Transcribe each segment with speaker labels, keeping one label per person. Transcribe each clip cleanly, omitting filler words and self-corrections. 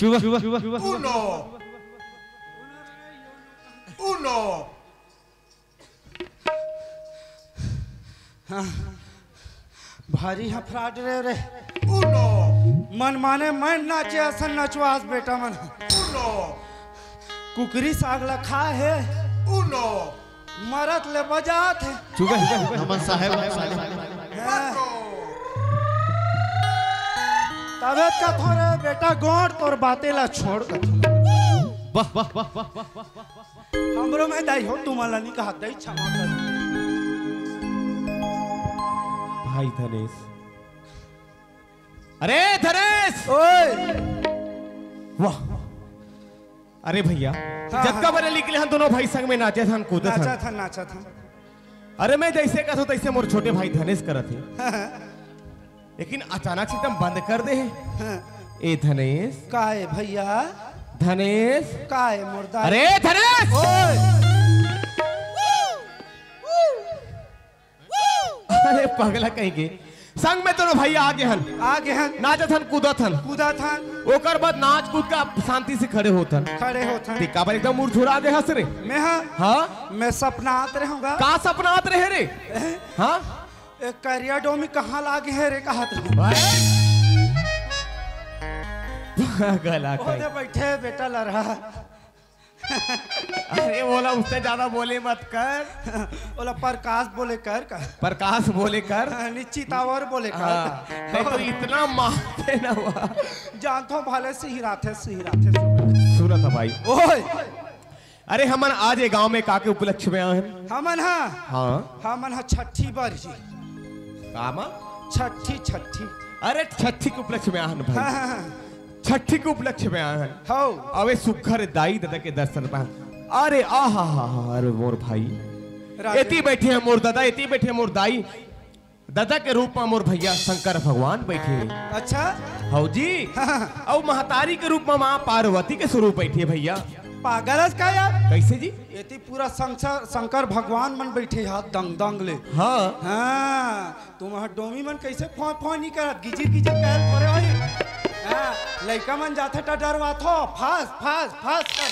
Speaker 1: चुवा
Speaker 2: Uno. Uno.
Speaker 3: हाँ भारी हफराट रे
Speaker 2: Uno.
Speaker 3: मन माने मन नाचे असन नचवास बेटा मन
Speaker 2: Uno.
Speaker 3: कुकरी साग लखा है
Speaker 2: Uno.
Speaker 3: मरत ले बजात है
Speaker 1: चुवा
Speaker 4: नमन साहेब
Speaker 3: तबीयत का थोड़े बेटा गोड़ तोर बातें ला छोड़ कर
Speaker 1: वाह वाह वाह वाह वाह
Speaker 3: हमरो में दाई हो तुम्हारा नहीं कहा दाई क्षमा कर
Speaker 1: भाई धनेश। अरे धनेश
Speaker 3: ओए
Speaker 1: वाह। अरे भैया जब का बने निकले हम दोनों भाई संग में नाचे थे कूदे
Speaker 3: नाचा था
Speaker 1: अरे मैं जैसे कहता तैसे मोर छोटे भाई धनेश करत थे लेकिन अचानक से एकदम बंद कर दे ए धनेश
Speaker 3: काहे भैया
Speaker 1: धनेश
Speaker 3: काहे मुर्दा
Speaker 1: अरे धनेश
Speaker 3: ओए
Speaker 1: अरे पगला कहीं के संग में दोनों भाई आगे हन नाचत हन कूदत हन
Speaker 3: कूदा था
Speaker 1: ओकर बाद नाच कूद का शांति से खड़े होतन
Speaker 3: खड़े होता
Speaker 1: टिक्का पर एकदम मुड़ छुड़ा दे हंस रे
Speaker 3: मैं
Speaker 1: हाँ
Speaker 3: मैं सपना आते रहूंगा
Speaker 1: का सपना आत रहे रे हाँ
Speaker 3: एक करिया डोमी कहाँ लागे है रे कहा
Speaker 1: गला कहीं
Speaker 3: बैठे बेटा लड़ा
Speaker 1: अरे बोला उससे ज्यादा बोले मत कर
Speaker 3: बोला प्रकाश बोले कर
Speaker 1: प्रकाश बोले कर
Speaker 3: निश्चितावर बोले कर
Speaker 1: नहीं तो इतना मारते ना हुआ
Speaker 3: जानता हूँ भाले सिहराते
Speaker 1: सूरत है भाई
Speaker 3: ओए
Speaker 1: अरे हमन आज ये गांव में काके उपलक्ष्य में आए हैं
Speaker 3: हमन छठी बार जी
Speaker 1: कामा
Speaker 3: छठी
Speaker 1: अरे छठी के उपलक्ष्य में आए हैं भाई छठी के उपलक्ष्य में आए हैं
Speaker 3: हो
Speaker 1: अबे सुखर दाई दादा के दर्शन पा अरे आहा हा अरे मोर भाई एती बैठे हैं मोर दादा एती बैठे हैं मोर दाई दादा के रूप में मोर भैया शंकर भगवान बैठे हैं
Speaker 3: अच्छा
Speaker 1: हो जी और महतारी के रूप में माँ पार्वती के स्वरूप बैठी है भैया
Speaker 3: पागल का यार
Speaker 1: कैसे जी
Speaker 3: एती पूरा शंकर भगवान मन बैठे हाथ दंग ले
Speaker 1: हाँ
Speaker 3: तुम डोमी मन कैसे फोन नहीं करत गिजिर कहल करे भाई लड़का मन जाते टा डरवा थो फास कर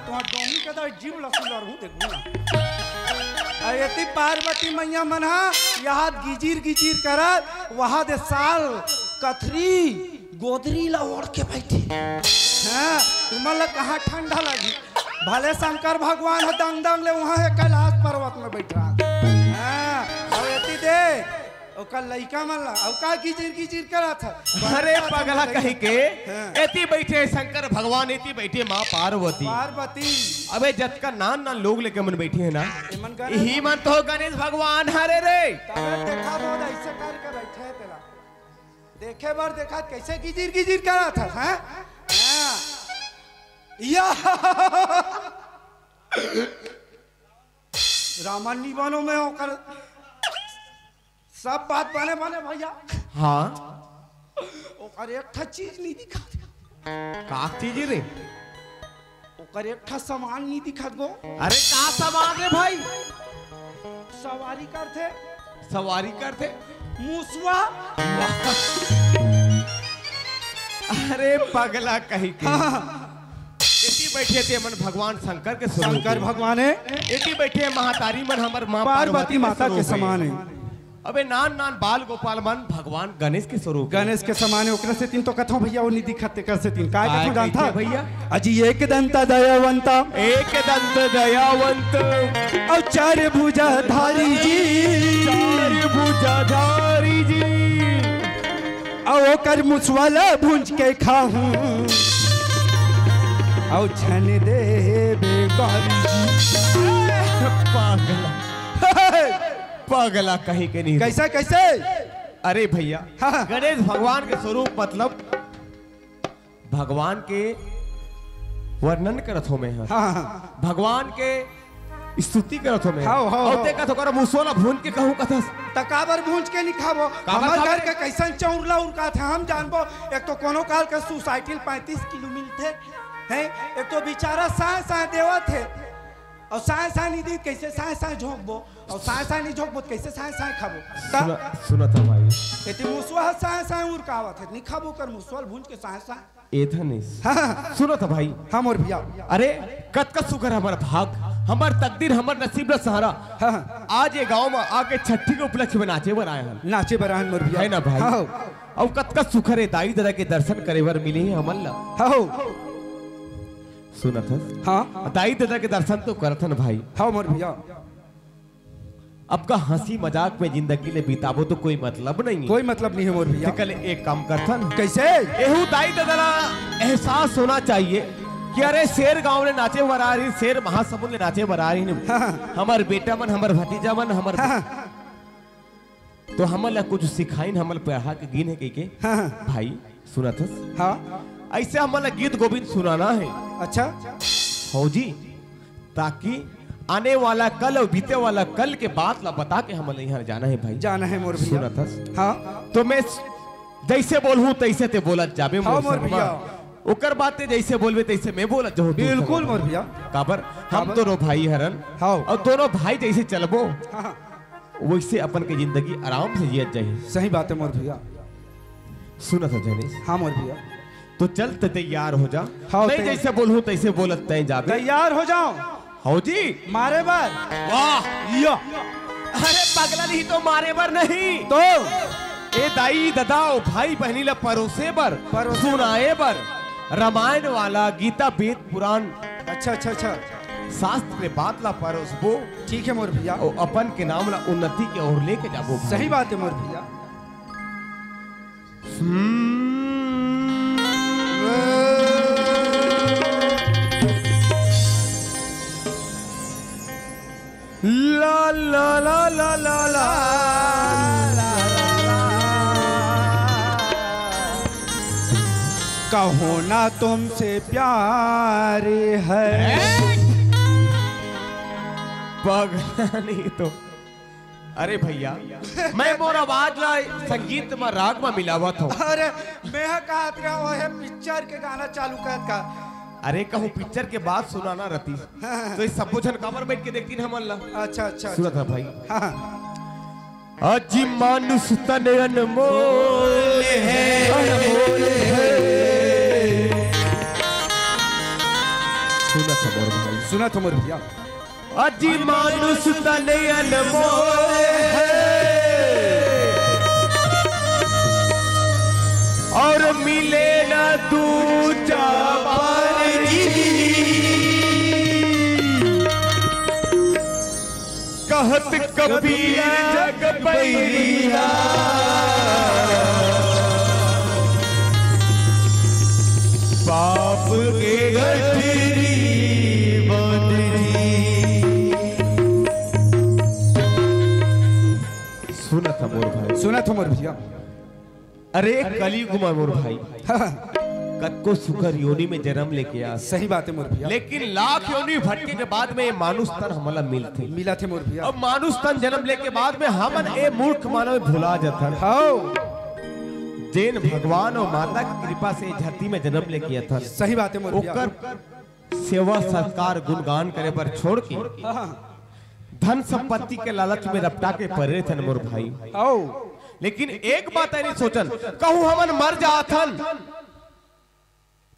Speaker 3: तुम्हार डोमी के तो जीव लसूलर हूँ देखू ना अयती पार्वती मैया मन यहाँ गिजिर करत वहाँ दे साल कथरी गोदरी ला ओढ़ के बैठी तुम्हारा कहाँ ठंडा लगी भले शंकर भगवान है दंग ले वहाँ है कैलाश पर्वत में बैठ रहा दे ओका लइका मन ला औका गिजिर करा था
Speaker 1: अरे पगला कहीं के एती बैठे शंकर भगवान एती बैठे माँ पार्वती अबे जत का नान लोग लेके मन बैठे हैं ना यही मन तो गणेश भगवान हरे रे
Speaker 3: देखा बहुत ऐसे करके बैठे है तेरा देखे बार देखा कैसे गिजिर करा था रामायण बनो में होकर सब बात बने भैया
Speaker 1: हाँ
Speaker 3: ओकर एक चीज नहीं दिखा
Speaker 1: का चीज रे
Speaker 3: ओकर एक सामान नहीं दिखत गो
Speaker 1: अरे का सामान रे भाई
Speaker 3: सवारी करते मूसवा
Speaker 1: अरे पगला कहीं के एती बैठे थे मन भगवान शंकर के
Speaker 3: शंकर भगवान है
Speaker 1: एती बैठे महातारी मन हमर माँ
Speaker 3: पार्वती माता के समान है
Speaker 1: अबे नान बाल गोपाल मन भगवान गणेश के स्वरूप
Speaker 3: गणेश के समान है ओकरा से तीन तो कथो भैया वो नहीं दिखते कर से तीन काय कथो जानता
Speaker 1: भैया
Speaker 3: अजी एक दंत दयावंत और चार भुजाधारी जी और ओकर मुसवाला भूंज के खाऊं और छन दे बेगारी
Speaker 1: पगला कहीं के नहीं
Speaker 3: कैसे
Speaker 1: अरे भैया गणेश भगवान के स्वरूप मतलब भगवान के वर्णन करत हो में भगवान के स्तुति करत हो में और देखा तो कर मुसोला भून के कहूं कथस
Speaker 3: तकाबर भूंज के नहीं खाबो हमर घर के कैसन चौरला उनका था हम जानबो एक तो कोनो काल के सोसाइटी 35 किलो मिलते हैं एक तो बेचारा सा देवत है और साए साए नहीं दी कैसे साए साए झोंकबो और साए साए नहीं झोंकबो कैसे साए साए खाबो
Speaker 1: सुना था भाई
Speaker 3: एते मुसवा साए साए उरकावत है नहीं खाबो कर मुसवाल भूंज के साए साए
Speaker 1: ए था नहीं सुनो था भाई
Speaker 3: हम और भैया
Speaker 1: अरे कत सुकर हमारा भाग हमार तकदीर हमार नसीब सहारा आज ये गांव में आके छठी के उपलक्ष्य में नाचे बर आए हैं
Speaker 3: नाचे बराहन मोर भैया
Speaker 1: है ना भाई और कत सुखर है दाई दादा के दर्शन करे बर मिले हैं हमल्ला
Speaker 3: हां
Speaker 1: सुना था
Speaker 3: हाँ
Speaker 1: दाई दादा के दर्शन तो करथन भाई
Speaker 3: हाँ मोर भैया
Speaker 1: अब का हंसी मजाक में जिंदगी ले बिताबो तो कोई मतलब नहीं है
Speaker 3: कोई मतलब नहीं है मोर भैया
Speaker 1: कल एक काम करथन
Speaker 3: कैसे
Speaker 1: एहू दाई दादा एहसास होना चाहिए कि अरे शेर गांव ने नाचे बरा रही शेर महासमुंद ने नाचे बरा रही हमार बेटा मन हमार भतीजा मन हमार तो हमला कुछ सिखाइन हमल पढ़ा के गिन है के भाई सुना था
Speaker 3: हाँ
Speaker 1: ऐसे हमला गीत गोविंद सुनाना है
Speaker 3: अच्छा
Speaker 1: फौजी ताकि आने वाला कल और बीते वाला कल के बात ला बता के हमें यहाँ जाना है भाई
Speaker 3: जाना है मोर भैया
Speaker 1: सुना था
Speaker 3: हाँ
Speaker 1: तो मैं जैसे बोलूं तैसे ते बोलत जाबे
Speaker 3: हाँ मोर भैया
Speaker 1: ओकर बातें जैसे बोलबे तैसे मैं बोलत जो
Speaker 3: बिल्कुल मोर भैया
Speaker 1: काबर हम दोनों भाई हरन
Speaker 3: हाँ
Speaker 1: और दोनों भाई जैसे चलबो
Speaker 3: हाँ
Speaker 1: वैसे अपन की जिंदगी आराम से जियत जाए
Speaker 3: सही बात है मोर भैया
Speaker 1: सुना था जनीश
Speaker 3: हाँ मोर भैया
Speaker 1: तो चल ते तैयार हो जा
Speaker 3: हाँ,
Speaker 1: मैं जैसे बोलूं तैसे बोलत तय जाबे
Speaker 3: तैयार हो जाओ
Speaker 1: हो जी
Speaker 3: मारे बार
Speaker 1: वाह
Speaker 3: या
Speaker 1: अरे पगला नहीं तो मारे बर नहीं
Speaker 3: तो
Speaker 1: ए दाई ददाओ भाई बहनी ला परोसे बर सुनाए बर रामायण वाला गीता वेद पुराण
Speaker 3: अच्छा अच्छा अच्छा
Speaker 1: शास्त्र के बात ला परोसबो
Speaker 3: ठीक है मोर भैया
Speaker 1: और अपन के नाम ला उन्नति के ओर लेके जाबो भाई।
Speaker 3: सही बात है मोर भैया
Speaker 1: ला ला ला ला ला ला
Speaker 3: कहो ना तुमसे प्यार है
Speaker 1: पगला नहीं तो अरे भैया मैं मोर आवाज ला संगीत में राग में मिलावत हूँ
Speaker 3: अरे मैं कहत रहा वो है पिक्चर के गाना चालू करत का
Speaker 1: अरे कहूँ पिक्चर के बाद सुनाना रहती तो इस सब जन कमर बैठ के देखती हम अल्लाह
Speaker 3: अच्छा अच्छा
Speaker 1: सुना था भाई
Speaker 3: हाँ
Speaker 1: अजी मानुष तन अनमोल है सुना था मोर भाई
Speaker 3: सुना तो मोर भैया
Speaker 1: अजी मानुष तन अनमोल है और मिले ना दूजा कहत कबीर जग बैरिया बाप के गठरी बदरी सुना था मोर भाई
Speaker 3: सुना तो मोर भैया
Speaker 1: अरे कलयुग में मोर भाई कत को सुकर योनि में जन्म लेके आ
Speaker 3: सही बात है मोर भैया
Speaker 1: लेकिन लाख योनि भटके के बाद में ये मानुष तन हमला मिलते
Speaker 3: मिला थे मोर भैया
Speaker 1: अब मानुष तन जन्म लेके बाद में हमन ए मूर्ख मानव भुला जाता
Speaker 3: हाँ
Speaker 1: जैन भगवान और माता की कृपा से धरती में जन्म लेके आता
Speaker 3: सही बात है मोर भैया
Speaker 1: ओकर सेवा सत्कार गुणगान करे पर छोड़ के
Speaker 3: हाँ
Speaker 1: धन संपत्ति के लालच में रपटा के परे थे मोर भाई
Speaker 3: आओ
Speaker 1: लेकिन एक बात है नहीं सोचन कहूँ हमन मर जाथन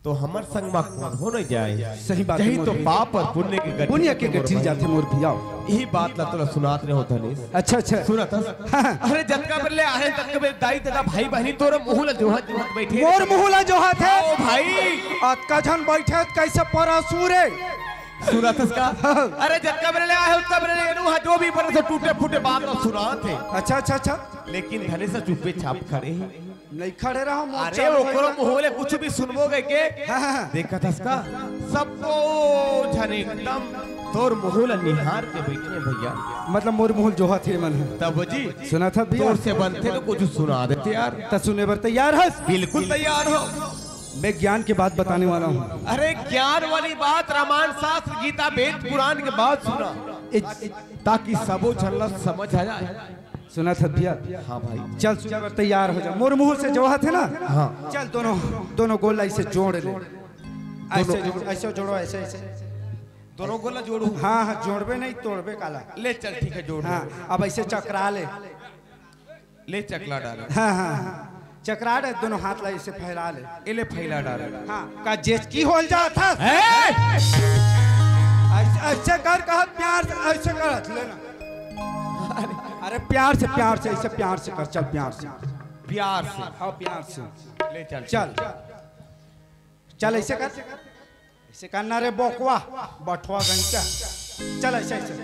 Speaker 1: तो हमर संग में कौन हो नहीं जाए
Speaker 3: सही बात है
Speaker 1: यही
Speaker 3: मोर
Speaker 1: तो
Speaker 3: भैया।
Speaker 1: पाप और पुण्य के
Speaker 3: पुण्य के गठरी जाते मोर भैया
Speaker 1: यही बात ला तोला सुनात ने होता नहीं
Speaker 3: अच्छा अच्छा
Speaker 1: सुना था अरे जतका बरले आहे तक के दाई दादा भाई बहनी तोर मुंह ला जोहत जोहत बैठे
Speaker 3: मोर मुहला जो हाथ है
Speaker 1: ओ भाई
Speaker 3: अतका झन बैठे कैसे परसूरे
Speaker 1: सुना था इसका अरे जतका बरले आहे उसका बरले नु जो भी पर से टूटे फूटे बात ना सुनात है
Speaker 3: अच्छा अच्छा अच्छा
Speaker 1: लेकिन धने से चुप्पे छाप खड़े हैं
Speaker 3: नहीं खड़े रहा मोर
Speaker 1: अरे
Speaker 3: चालू
Speaker 1: ओकरो
Speaker 3: भइल।
Speaker 1: मुंह ले कुछ भी सुनबो गए के
Speaker 3: हाँ।
Speaker 1: देखा था इसका सबको झन एकदम तोर मुंह ला निहार के बैठे हैं भैया
Speaker 3: मतलब मोर मुहल जो हाथ है मन है
Speaker 1: तब जी
Speaker 3: सुना था भैया
Speaker 1: तोर से बनते तो कुछ सुना देते यार
Speaker 3: तो सुने बर तैयार है
Speaker 1: बिल्कुल तैयार हो
Speaker 3: मैं ज्ञान की बात बताने वाला हूँ
Speaker 1: अरे ज्ञान वाली बात रामायण शास्त्र गीता वेद पुराण के बाद सुना ताकि सबो झल्ला समझ आ जाए
Speaker 3: सुना था भैया
Speaker 1: हाँ भाई
Speaker 3: चल सुना बर तैयार हो जा मोर मुंह से जो हाथ है ना
Speaker 1: हाँ
Speaker 3: चल दोनों दोनों गोला ऐसे जोड़ ले ऐसे जोड़ो ऐसे ऐसे
Speaker 1: दोनों गोला जोड़ू।
Speaker 3: हाँ हाँ जोड़बे नहीं तोड़बे काला।
Speaker 1: ले चल ठीक है जोड़।
Speaker 3: हाँ अब ऐसे चकरा ले।
Speaker 1: ले चकला डाले।
Speaker 3: हाँ हाँ चकरा दे दोनों हाथ ला ऐसे फैला ले।
Speaker 1: इले फैला डाले।
Speaker 3: हाँ का जेज की होल जा था। ऐसे कर कहा प्यार से ऐसे कर लेना। अरे प्यार से ऐसे प्यार से कर चल प्यार से।
Speaker 1: प्यार से।
Speaker 3: हाँ प्यार से।
Speaker 1: ले चल
Speaker 3: चल चल ऐसे कर ऐसे करना रे बोकवा बठवा गई क्या। चल ऐसे ऐसे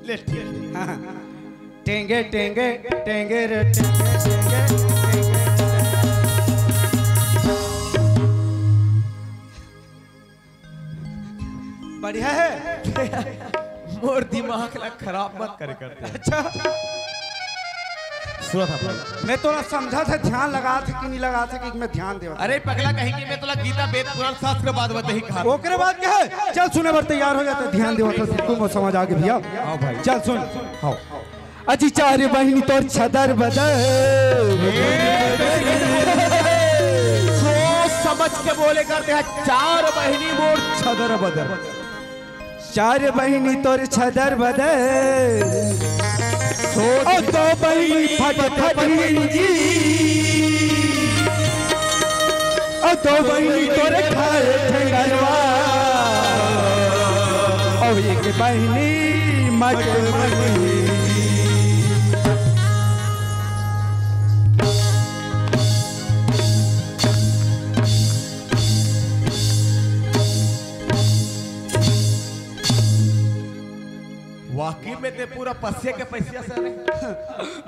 Speaker 1: ले ठीक।
Speaker 3: हाँ टेंगे टेंगे टेंगे रे टेंगे टेंगे टेंगे। बढ़िया है।
Speaker 1: मोर दिमाग ला खराब मत करे करते।
Speaker 3: अच्छा
Speaker 1: सुना था भाई।
Speaker 3: मैं थोड़ा समझा था ध्यान लगा थे कि नहीं लगा थे कि मैं ध्यान दे।
Speaker 1: अरे पगला कहीं कि मैं तोला गीता वेद पुराण शास्त्र बात बताई कहा।
Speaker 3: ओकरे बाद क्या है चल सुने बर तैयार हो जाते ध्यान देवा तो तुम समझ आ गए भैया।
Speaker 1: हाँ भाई
Speaker 3: चल सुन।
Speaker 1: हाँ
Speaker 3: अजी चार बहिनी तोर छदर बदर।
Speaker 1: सोच समझ के बोले करते हैं चार बहिनी मोर छदर बदर।
Speaker 3: चार बहिनी तोर छदर बदर। ओ दो बहिनी फट जी। ओ दो बहिनी तोर खाए ठेंगरवा। ओ एक बहिनी मट बहिनी।
Speaker 1: वाकई में ते पूरा पस्से के पैसे से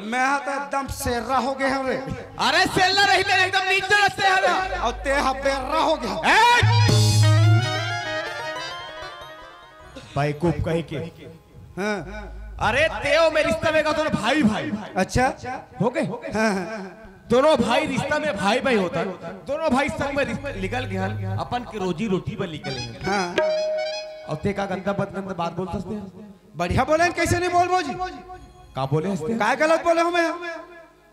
Speaker 3: मैं तो एकदम सेर्रा हो गए हवे।
Speaker 1: अरे सेल्ला रही ते एकदम नीचे रस्ते है
Speaker 3: और ते हबेर्रा हो गया।
Speaker 1: भाई कूप कहीं के।
Speaker 3: हाँ।
Speaker 1: अरे तेओ में रिश्ता में का दोनों भाई भाई।
Speaker 3: अच्छा
Speaker 1: हो गए।
Speaker 3: हाँ।
Speaker 1: दोनों भाई रिश्ता में भाई भाई होता है। दोनों भाई संग में निकल गया अपन की रोजी रोटी पर निकले।
Speaker 3: हाँ।
Speaker 1: और ते का गंदा बदगंदा बात बोल सकते हैं।
Speaker 3: बढ़िया बोले कैसे नहीं बोल जी।
Speaker 1: का बोले हंसते हैं?
Speaker 3: काय गलत बोले हूँ मैं।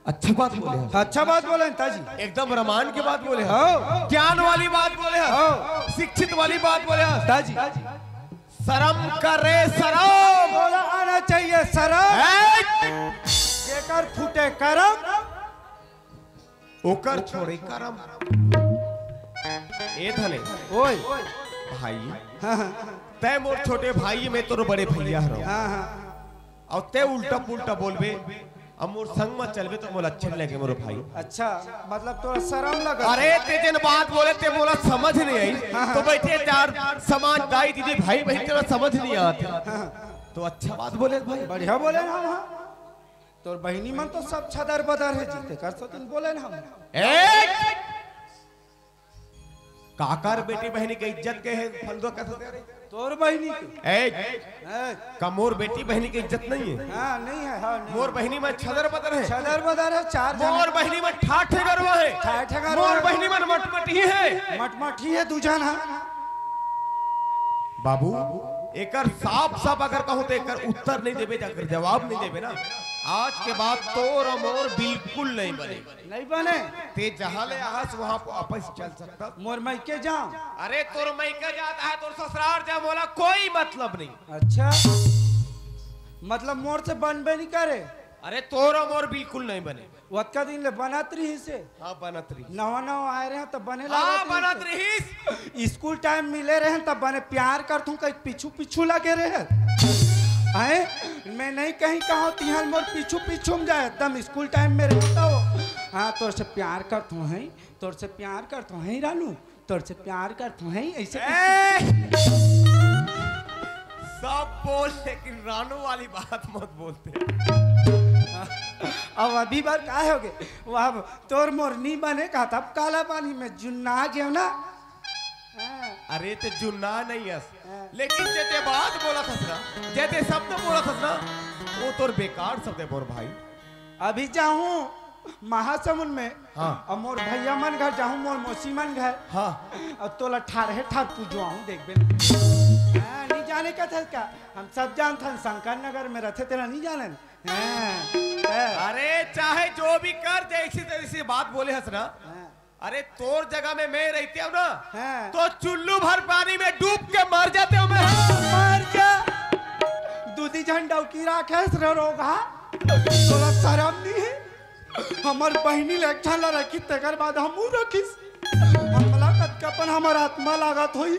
Speaker 1: अच्छा बात बोले हैं।
Speaker 3: अच्छा बात बोले ताजी।
Speaker 1: एकदम रमान की बात बोले हैं।
Speaker 3: हो
Speaker 1: ज्ञान वाली बात बोले हैं।
Speaker 3: हो
Speaker 1: शिक्षित वाली बात बोले हैं।
Speaker 3: ताजी
Speaker 1: शर्म करे शर्म
Speaker 3: बोला आना चाहिए शर्म। जेकर फूटे करम
Speaker 1: ओकर छोड़े करम। ए धने
Speaker 3: ओए
Speaker 1: भाई
Speaker 3: हाँ
Speaker 1: तय मोर छोटे भाई में तोर बड़े भैया हरो।
Speaker 3: हाँ हाँ
Speaker 1: और ते उल्टा पुल्टा बोलबे अब मोर संग में चलबे तो मोला अच्छा लगे मोर भाई।
Speaker 3: अच्छा मतलब थोड़ा शर्म लगा।
Speaker 1: अरे ते जन बात बोले ते बोला समझ नहीं आई। तो बैठे चार समाज दाई दीदी भाई बहन के समझ नहीं आते। तो अच्छा बात बोले भाई।
Speaker 3: बढ़िया बोले ना हम। तोर बहिनी मन तो सब छदर बदर है जीते कर सो तुम बोले ना हम।
Speaker 1: काकर बेटी बहनी के इज्जत के है फलदो कैसे रे
Speaker 3: तोर बहिनी
Speaker 1: का मोर बेटी बहनी की इज्जत नहीं है।
Speaker 3: हाँ नहीं है। हाँ नहीं।
Speaker 1: मोर बहनी में छदर बदर है।
Speaker 3: छदर बदर है चार
Speaker 1: मोर बहनी में ठाठे गरवा है।
Speaker 3: ठाठे गरवा
Speaker 1: मोर बहनी में मटमटी है।
Speaker 3: मटमटी है दूजन है।
Speaker 1: बाबू एकर साफ साफ अगर कहूं तो एकर उत्तर नहीं देबे अगर जवाब नहीं देबे ना आज के बाद तोर और मोर बिल्कुल नहीं बने।
Speaker 3: नहीं बने
Speaker 1: ते जहां ले आहस वहां को आपस चल सकता।
Speaker 3: मोर मई के जाऊं।
Speaker 1: अरे तोर मई के जाता है तोर ससुराल जा बोला कोई मतलब नहीं।
Speaker 3: अच्छा मतलब मोर से बनबे नहीं करे।
Speaker 1: अरे तोर और मोर बिल्कुल नहीं बने।
Speaker 3: वतका दिन ले बनत रही से।
Speaker 1: हाँ बनत रही।
Speaker 3: नवा नवा आए रहे तब बने
Speaker 1: हाँ बनत रही।
Speaker 3: स्कूल टाइम मिले रहे तब बने प्यार करतू कहीं पीछू पीछू लगे रहे। आए मैं नहीं कहीं कहा तिहन मोर पीछू पीछू में जाए एकदम स्कूल टाइम में रहता हो। हाँ तोर से प्यार करतू है तोर से प्यार करतू है रानू तोर से प्यार करतू है ऐसे
Speaker 1: सब बोल लेकिन रानू वाली बात मत बोलते।
Speaker 3: अब अभी बार का हो गए वह तोर मोर नहीं बने कहा तब काला पानी में जुन्ना गया ना।
Speaker 1: अरे ते जुन्ना नहीं है लेकिन जेते बात बोला था ना जेते शब्द बोला था ना वो तोर बेकार शब्द है मोर भाई।
Speaker 3: अभी जाऊं महासमुंद में।
Speaker 1: हाँ।
Speaker 3: और मोर भैया मन घर जाऊं मोर मौसी मन घर।
Speaker 1: हाँ।
Speaker 3: और तोला ठार पूजवाऊं देखबे। नहीं जाने का था क्या हम सब जानते हैं शंकर नगर में रहते तेरा नहीं जाने।
Speaker 1: अरे चाहे जो भी कर जैसी तैसी बात बोले हंस ना अरे तोर जगह में मैं रहती हूँ ना
Speaker 3: हाँ।
Speaker 1: तो चुल्लू भर पानी में डूब के मर जाते हो मैं।
Speaker 3: मर जा दूधी झंडा की राखे रोगा तोला शरम नहीं है। हमार बहनी लेक्चर ला रखी तेकर बाद हमू रखिस हमला कतकापन हमार आत्मा लागत होई।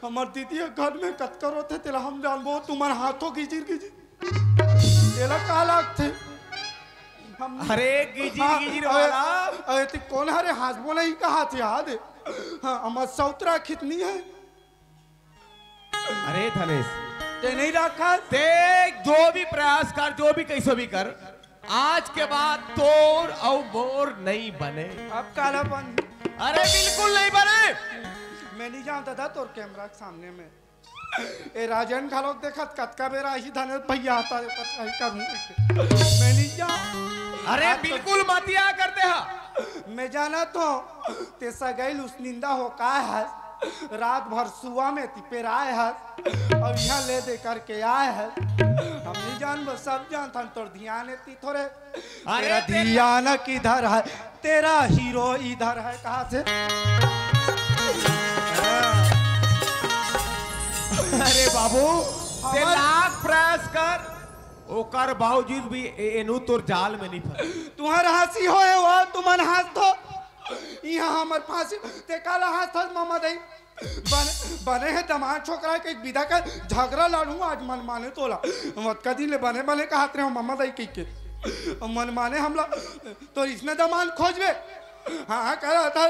Speaker 3: हमार दीदी घर में कतकर होते तेला हम जानबो तुम्हार हाथों गिजिर गिजिर तेला का लागते हम।
Speaker 1: अरे गिजिर गिजिर वाला
Speaker 3: अरे ते कौन हरे हाथ बोला ही का हाथ याद है। हाँ हमार सौतरा कितनी है।
Speaker 1: अरे धनेश
Speaker 3: ते नहीं रखा
Speaker 1: ते जो भी प्रयास कर जो भी कैसे भी कर आज के बाद तोर और मोर नहीं बने।
Speaker 3: अब काला बन।
Speaker 1: अरे बिल्कुल नहीं बने।
Speaker 3: मैं नहीं जानता था तोर कैमरा के सामने में ए राजन खालोक देखत कतका बेरा ही धने भैया आता है पर सही करूं मैं नहीं जान।
Speaker 1: अरे बिल्कुल मतिया करते हैं।
Speaker 3: मैं जाना तो ते सगैल उस निंदा हो का है रात भर सुआ में तिपेर आए है और यहाँ ले दे करके आए है। हम नहीं जान बस सब जानता तोर ध्यान है थोड़े। तेरा ध्यान किधर है तेरा हीरो इधर है कहाँ से।
Speaker 1: अरे बाबू ते लाख प्रयास कर ओकर बावजूद भी एनु तोर जाल में नहीं फंस।
Speaker 3: तुम्हारा हंसी होए वो तुमन हंस तो यहाँ हमर फांसी ते काला हाथ मामा दई बने है दमाद छोकरा के विदा का झगड़ा लड़ू आज मन माने तोला मत कदी ले बने बने का हाथ रे मामा दई के मन माने हमला तो इसने दमान खोजबे। हाँ कह था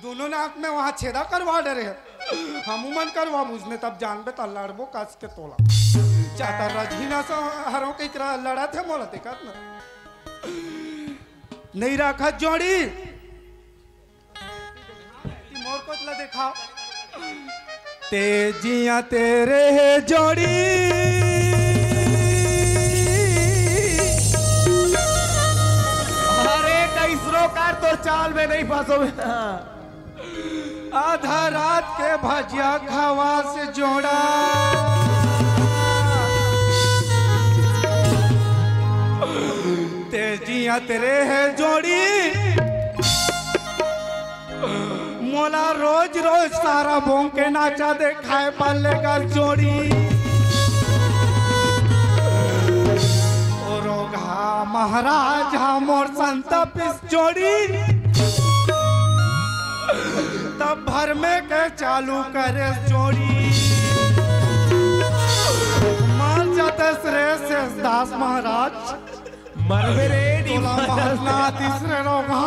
Speaker 3: दोनों नाक में वहाँ छेदा करवा डरे है हम मन करवा उसने तब जानबे तो लड़बो कस के तोला चाहता रजीना से हरों के लड़ा थे मोला देखत ना नहीं रखा जोड़ी मोर को तला दिखाओ तेजिया तेरे है जोड़ी
Speaker 1: अरे कैसरो कार तो चाल में नहीं फंसो।
Speaker 3: आधा रात के भजिया खावा से जोड़ा तेजिया तेरे है जोड़ी मोला रोज रोज सारा भोंग के नाचा देखाए पाले का जोड़ी रोगा महाराज मोर संता पिस जोड़ी तब भर में के चालू करे जोड़ी मान जाते श्रे से दास महाराज
Speaker 1: मरबे रे
Speaker 3: तोला महलना तीसरे रोगा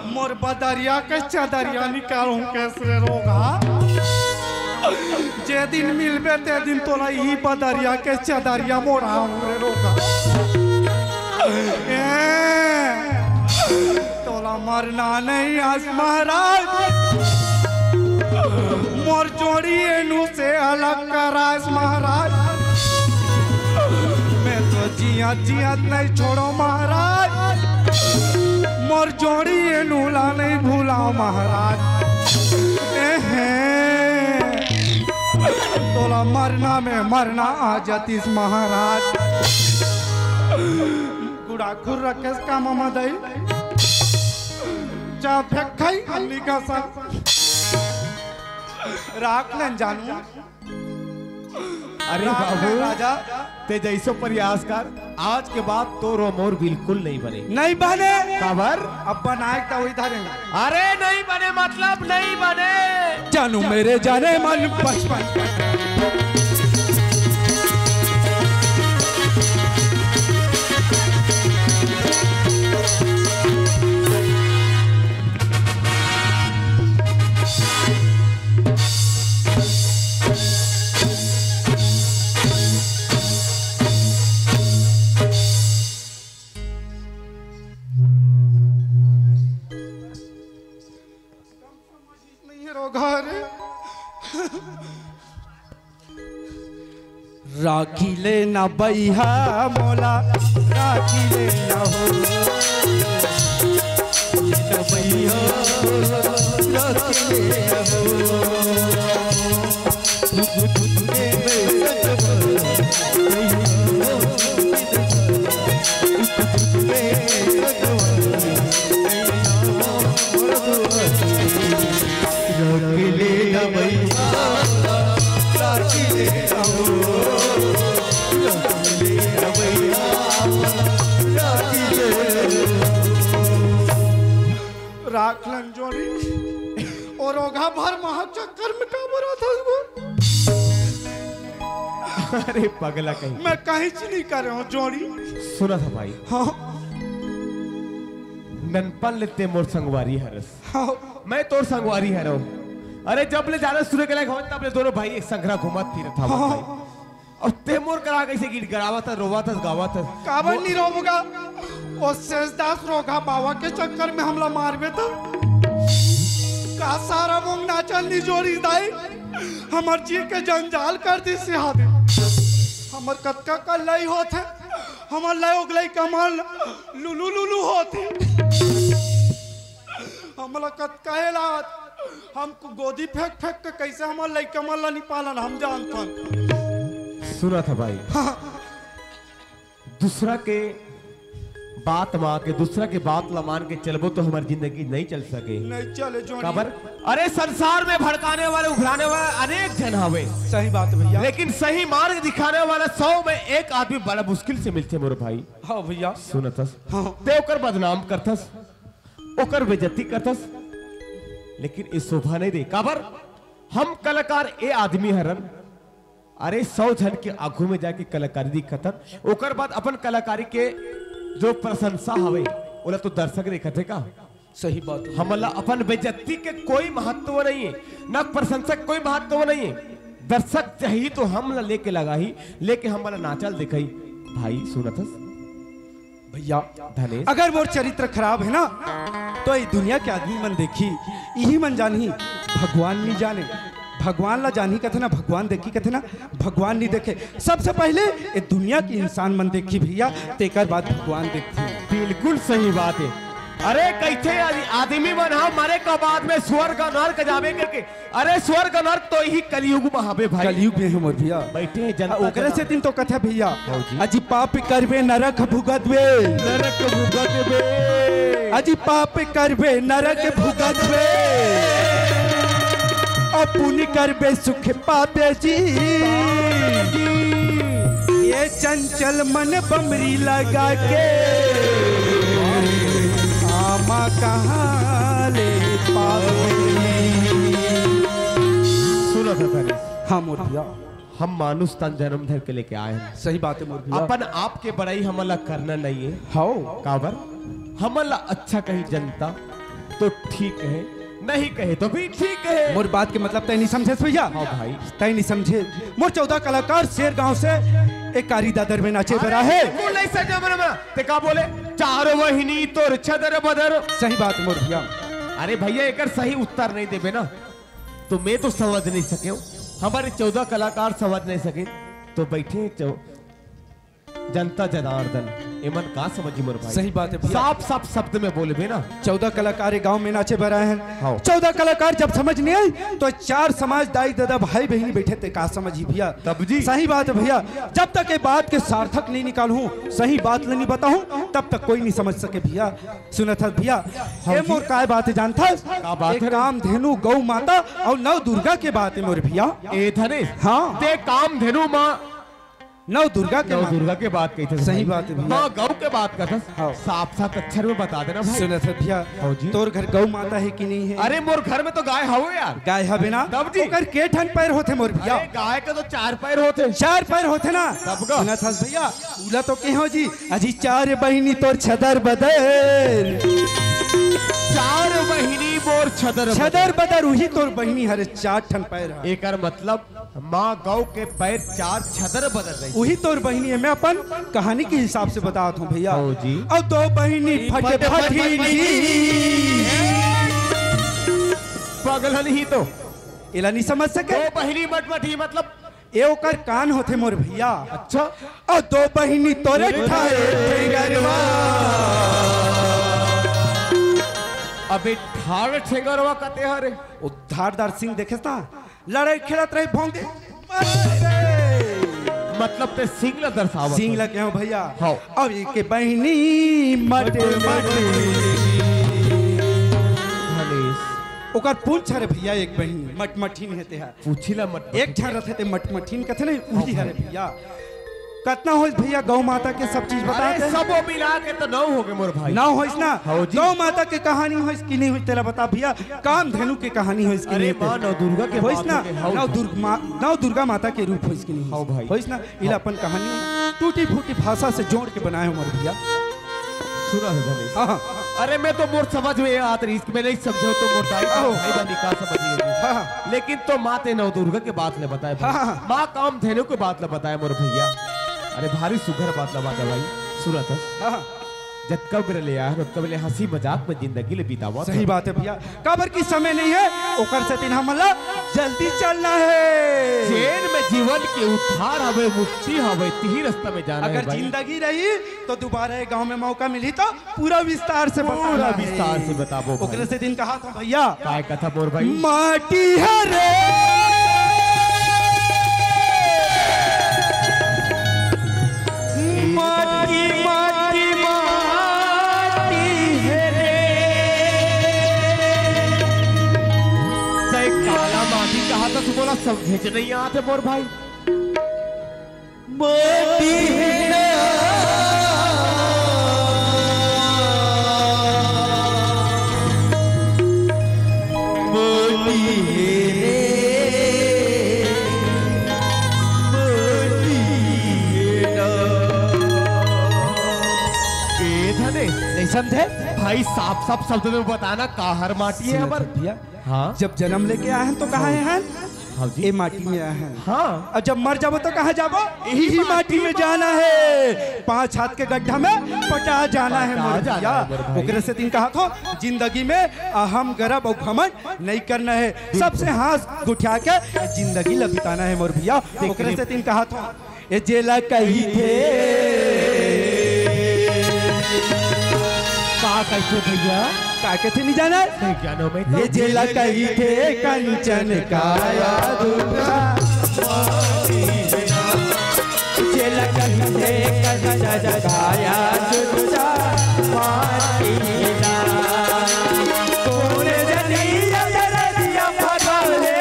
Speaker 3: मोर बदरिया के चदरिया निकालूं कैसरे रोगा जे दिन मिलबे ते दिन तोला यही बदरिया के चदरिया मोड़ा रोगा तोला मरना नहीं आज महाराज मोर जोड़ी एनु से अलग करास महाराज मैं तो जिया जिया नहीं छोड़ो महाराज मोर जोड़ी एनुला नहीं भूला महाराज तोला मरना में मरना आ जातीस महाराज गुड़ा खुर रखेस का मामा दई चा फेंक खाई अन्नी का सब राख लें जानू।
Speaker 1: अरे बाबू राजा ते जैसो प्रयास कर आज के बाद तो रोमोर बिल्कुल नहीं बने।
Speaker 3: नहीं बने
Speaker 1: खबर
Speaker 3: अब बनाए तो वही धरे।
Speaker 1: अरे नहीं बने मतलब नहीं बने
Speaker 3: जानू मेरे जाने मन बचपन राखी ले ना बैहा मोला राखी ले ना हो ना बैहा राखी ले ना हो राख लन जोड़ी और ओघा भर महा चक्कर में का बरा था वो।
Speaker 1: अरे पगला कहीं,
Speaker 3: मैं कहीं से नहीं कर रहा हूँ जोड़ी।
Speaker 1: सुना था भाई,
Speaker 3: हाँ
Speaker 1: ननपन लेते मोर संगवारी हरस,
Speaker 3: हाँ
Speaker 1: मैं तोर संगवारी हरो। अरे जब ले जाना शुरू के लायक हो तब ले दोनों भाई एक संघरा घुमत फिरत था भाई। और ते मोर करा कैसे गीत गरावा था, रोवा था, गावा था।
Speaker 3: काबर नहीं रोबोगा और शेषदास रोगा बाबा के चक्कर में हमला मारबे तो का सारा मोंग नाचल नहीं जोड़ी दाई हमर जी के जंजाल कर दी सिहा दे। हमर कतका का लई होत है, हमर लय उगलई कमल लुलु लुलु होते। हमला कतका है लात हमको गोदी फेंक फेंक के कैसे हमर लई कमल ला नहीं पालन हम जानथन।
Speaker 1: सुना था भाई, दूसरा के बात मान के, दूसरा के बात ला मान के चलबो तो हमारी जिंदगी नहीं चल सके।
Speaker 3: नहीं चले जोड़ी।
Speaker 1: खबर, अरे संसार में भड़काने वाले उभराने वाले अनेक जन हवे,
Speaker 3: सही बात भैया,
Speaker 1: लेकिन सही मार्ग दिखाने वाला 100 में एक आदमी बड़ा मुश्किल से मिलते मोर भाई।
Speaker 3: हाँ भैया
Speaker 1: सुनतस,
Speaker 3: हाँ।
Speaker 1: ते ओकर बदनाम करतस, ओकर बेइज्जती करतस, लेकिन इस शोभा नहीं दे। खबर, हम कलाकार ए आदमी हरन, अरे 100 जन के आंखों में जाके कलाकारी दिखतन, ओकर बाद अपन कलाकारी के जो प्रशंसा हवे ओला तो दर्शक देखत है का।
Speaker 3: सही बात है।
Speaker 1: हमला अपन बेइज्जती के कोई महत्व नहीं है, न प्रशंसक कोई महत्व नहीं है। दर्शक चाहिए तो हमला लेके लगाही, लेके हमला नाचल दिखाई। भाई सुनतस
Speaker 3: भैया
Speaker 1: धनेश,
Speaker 3: अगर वो चरित्र खराब है ना तो ये दुनिया के आदमी मन देखी यही मन जानी, भगवान नहीं जाने। भगवान ला जानी कथे ना, भगवान देखी कथे ना, भगवान नहीं देखे। सबसे पहले ये दुनिया की इंसान मन देखी भैया, तेकर बाद भगवान देखती।
Speaker 1: बिल्कुल सही बात है। अरे कैसे आदमी बना मारे का बाद में स्वर्ग नरक जावे के। अरे स्वर्ग नरक तो यही कलयुग में हवे भाई,
Speaker 3: कलयुग में है मोर भैया।
Speaker 1: बैठे हैं जनता
Speaker 3: ओकरे से दिन तो कथे भैया,
Speaker 1: जी।
Speaker 3: अजी पाप करबे नरक भुगतबे,
Speaker 1: नरक भुगतबे,
Speaker 3: अजी पाप करबे नरक भुगतबे, पुण्य करबे सुख पाते जी। ये चंचल मन बमरी लगा के आमा कहाँ ले पावे।
Speaker 1: सुनो था,
Speaker 3: हाँ मोर भैया,
Speaker 1: हम मानुष तन जन्म धर के लेके आए हैं।
Speaker 3: सही बात है मोर भैया।
Speaker 1: अपन आपके बड़ाई हमला करना नहीं है।
Speaker 3: हाँ
Speaker 1: काबर, हमला अच्छा कही जनता तो ठीक है, नहीं कहे तो भी ठीक है।
Speaker 3: मोर बात के मतलब तय नहीं समझे भैया।
Speaker 1: हाँ भाई,
Speaker 3: तय नहीं समझे। मोर 14 कलाकार शेर गांव से एक कारी दादर में नाचे बरा है।
Speaker 1: बोल नहीं सके मना ते का बोले, चार वहिनी तोर छदर बदर।
Speaker 3: सही बात मोर भैया।
Speaker 1: अरे भैया एक सही उत्तर नहीं देबे ना तो मैं तो समझ नहीं सके, हमारे 14 कलाकार समझ नहीं सके तो बैठे जनता जनार्दन एमन का समझी मोर भाई।
Speaker 3: सही बात है भैया।
Speaker 1: साफ साफ शब्द में बोले ना,
Speaker 3: 14 कलाकार गांव में नाचे बरा है।
Speaker 1: हाँ।
Speaker 3: 14 कलाकार जब समझ नहीं आई तो 4 समाज दाई दादा भाई बहनी बैठे थे, का समझी भैया।
Speaker 1: तब जी
Speaker 3: सही बात है भैया। जब तक ये बात के सार्थक नहीं निकालूं, सही बात नहीं बताऊं, तब तक कोई नहीं समझ सके भैया। सुना था भैया, ये मोर का बात है जानता,
Speaker 1: बात है?
Speaker 3: काम धेनु गौ माता और नव दुर्गा के बात है मोर भैया।
Speaker 1: ए धनेश,
Speaker 3: हाँ।
Speaker 1: ते काम धेनु माँ
Speaker 3: नव दुर्गा के
Speaker 1: नव
Speaker 3: बात।
Speaker 1: दुर्गा के बात कही थे।
Speaker 3: सही बात है भैया।
Speaker 1: माँ गौ के बात का था।
Speaker 3: हाँ।
Speaker 1: साफ साफ अक्षर में बता देना भाई।
Speaker 3: सुना था भैया,
Speaker 1: हाँ जी।
Speaker 3: तोर घर गौ माता है कि नहीं है?
Speaker 1: अरे मोर घर में तो गाय हो यार।
Speaker 3: गाय है बिना
Speaker 1: तब जी।
Speaker 3: ओकर के ठन पैर होते मोर भैया?
Speaker 1: अरे गाय के तो 4 पैर होते।
Speaker 3: 4 पैर होते ना।
Speaker 1: तब का?
Speaker 3: सुना था भैया, उला तो के हो जी, अजी 4 बहिनी तोर छदर बदर,
Speaker 1: 4 बहिनी मोर छदर
Speaker 3: छदर बदर उही तोर बहिनी हरे 4 ठन पैर है।
Speaker 1: एकर मतलब माँ गौ के पैर 4 छदर बदल रही।
Speaker 3: उही तोर बहिनी है। मैं अपन कहानी के हिसाब से बताता हूँ भैया।
Speaker 1: हो जी।
Speaker 3: और 2 बहिनी फटफटी
Speaker 1: पगलन ही तो
Speaker 3: इला नहीं समझ सके।
Speaker 1: 2 बहिनी मटमटी मतलब
Speaker 3: ए ओकर कान होते मोर भैया।
Speaker 1: अच्छा,
Speaker 3: और 2 बहिनी तोरे ठाए ठेंगरवा।
Speaker 1: अबे ठाड़ ठेंगरवा कते हरे
Speaker 3: ओ धारदार सिंह देखे था, लड़ाई खेलत रही भोंगे
Speaker 1: मतलब ते सिंह ला दर्शावा।
Speaker 3: सिंह लगे हो भैया।
Speaker 1: हाँ।
Speaker 3: अब एक बहिनी मटे मटे
Speaker 1: धनेश
Speaker 3: ओकर पूछ रे भैया, एक बहिनी मटमठीन हेते है।
Speaker 1: पूछिला मत।
Speaker 3: एक ठन रहते थे मटमठीन कथे नहीं उही हरे भैया। कितना हो भैया गौ माता के सब चीज बता
Speaker 1: अरे
Speaker 3: दे।
Speaker 1: सब मिला के तो 9 हो गए मोर भाई।
Speaker 3: ना होइस ना
Speaker 1: हाँ जी।
Speaker 3: गौ माता के कहानी होइस कि नहीं होइस तेरा बता भैया। काम धेनु के कहानी होइस कि
Speaker 1: अरे
Speaker 3: नहीं
Speaker 1: माँ नौ दुर्गा के
Speaker 3: होइस ना
Speaker 1: बात हो गए, हाँ
Speaker 3: नौ दुर्गा माता के रूप होइस कि नहीं
Speaker 1: हाँ भाई।
Speaker 3: होइस ना इला अपन कहानी टूटी फूटी भाषा से जोड़ के बनाए मोर भैया।
Speaker 1: सुना है धनेश।
Speaker 3: हाँ
Speaker 1: अरे मैं तो मोर समझ में आत रही इसमें नहीं समझो तो मोर दाई
Speaker 3: आओ।
Speaker 1: भाई बनी का समझिए।
Speaker 3: हाँ
Speaker 1: लेकिन तो माँ ते नौ दुर्गा के बात ले बताए भाई।
Speaker 3: हाँ।
Speaker 1: माँ काम धेनु के बात ले बताए मोर भैया। अरे भारी सुघर बात ले बताए भाई। सूरत
Speaker 3: हाँ
Speaker 1: जब कब ले यार कब ले हंसी मजाक में जिंदगी ले बितावा।
Speaker 3: सही बात है भैया। काबर की समय नहीं है ओकर से तीन हमला जल्दी चलना है।
Speaker 1: जेल में जीवन के उद्धार हवे मुक्ति हवे ती रास्ता में जाना है
Speaker 3: अगर
Speaker 1: भाई।
Speaker 3: जिंदगी रही तो दोबारा गांव में मौका मिली तो पूरा विस्तार से
Speaker 1: पूरा
Speaker 3: बताना है।
Speaker 1: विस्तार से बताबो भाई।
Speaker 3: ओकरे से दिन कहा था भैया
Speaker 1: काय कथा मोर भाई।
Speaker 3: माटी है रे माटी माटी माटी है रे।
Speaker 1: तय काला माटी कहा था तू बोला समझे च नहीं आते मोर भाई।
Speaker 3: माटी है नहीं समझे
Speaker 1: भाई साफ साफ शब्द में बताना काहर माटी है अबर।
Speaker 3: भैया।
Speaker 1: हाँ
Speaker 3: जब जन्म लेके आए हैं तो कहाँ हैं?
Speaker 1: हाँ जी।
Speaker 3: ये माटी में आए हैं।
Speaker 1: हाँ
Speaker 3: और जब मर जाबो तो कहाँ जाबो? यही माटी में जाना है। 5 हाथ के गड्ढा में पटा जाना है मोर
Speaker 1: जाना
Speaker 3: भैया।
Speaker 1: है मोर भाई।
Speaker 3: ओकरे से तीन कहा था जिंदगी में अहम गर्व और घमंड नहीं करना है। सबसे हाथ गुठा के जिंदगी ल बिताना है मोर भैया। ओकरे से तीन कहा था ये जेला कही थे
Speaker 1: का कैसे भैया
Speaker 3: का कहते नहीं जाना
Speaker 1: ज्ञानों में
Speaker 3: ये जेला कही थे कंचन काया दुर्गा जेला कही थे कंचन काया दुर्गा माटीना तूने जनिया जनिया भगवाने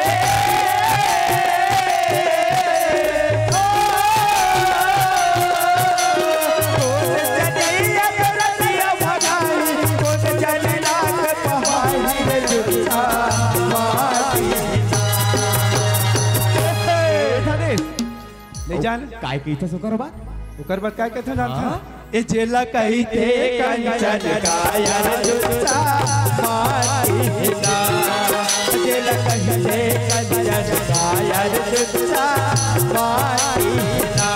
Speaker 3: नहीं जान
Speaker 1: काय की इच्छा सुकर बात
Speaker 3: ओकर बाद काय कहते जानता ए जेला कही थे कंचन काया दुर्गा माटीना जेला कही थे कंचन काया दुर्गा माटीना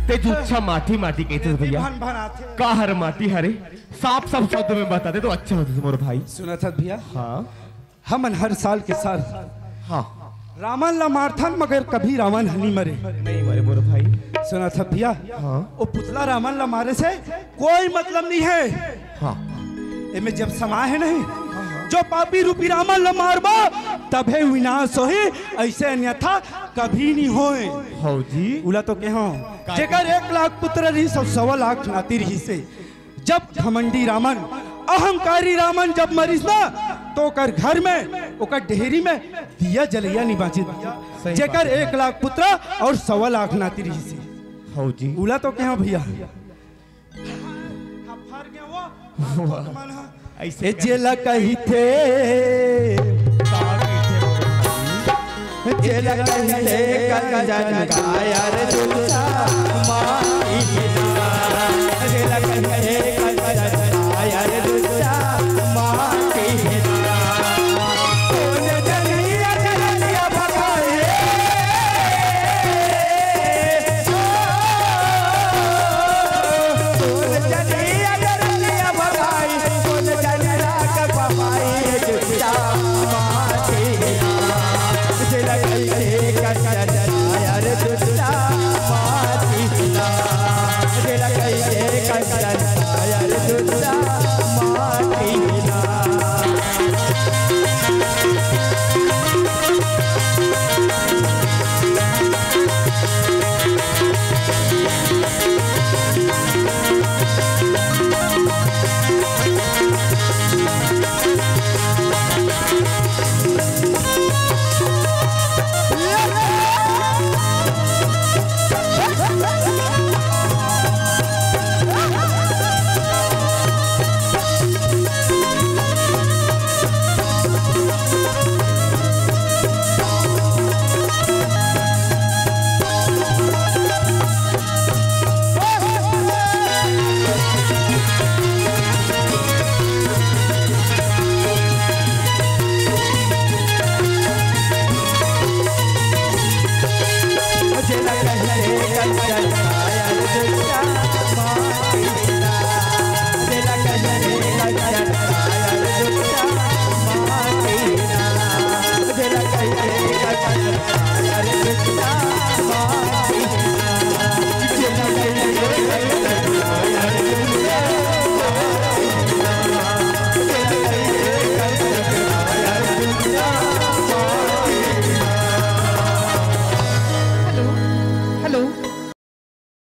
Speaker 1: ते जुच्छा माटी माटी कहते थे भैया
Speaker 3: भन भन आते
Speaker 1: काहर माटी हरे साफ साफ शब्द में बताते तो अच्छा होता मोर भाई।
Speaker 3: सुना था भैया
Speaker 1: हाँ
Speaker 3: हमन हर साल के साल
Speaker 1: हाँ
Speaker 3: रावण ला मारथन मगर कभी रावण नहीं मरे।
Speaker 1: नहीं मरे मोर भाई।
Speaker 3: सुना था भैया
Speaker 1: हाँ
Speaker 3: वो पुतला रावण ला मारे से कोई मतलब नहीं है।
Speaker 1: हाँ
Speaker 3: एमे जब समा है नहीं जो पापी रूपी रावण ल मारबा तभे विनाश होए ऐसे अन्यथा कभी नहीं होए
Speaker 1: हौजी
Speaker 3: उला तो के हो जेकर 1 लाख पुत्र रही सब 1.25 लाख नाती रही से जब घमंडी रावण अहंकारी रावण जब मरीज ना तो कर घर में ओकर डेहरी में दिया जलैया नहीं बाची दिया जेकर 1 लाख पुत्र और 1.25 लाख नाती रही से
Speaker 1: हौजी
Speaker 3: उला तो के हो भैया
Speaker 1: ऐसे
Speaker 3: जेला कही थे जेला कही थे कर जन का यार दुल्हा माई जेला कही थे कर जन का यार दुल्हा माई कौन जनिया जनिया भगाए कौन जनिया जनिया भगाए कौन जनिया का पपाई दुल्हा माई जेला कही थे कर जन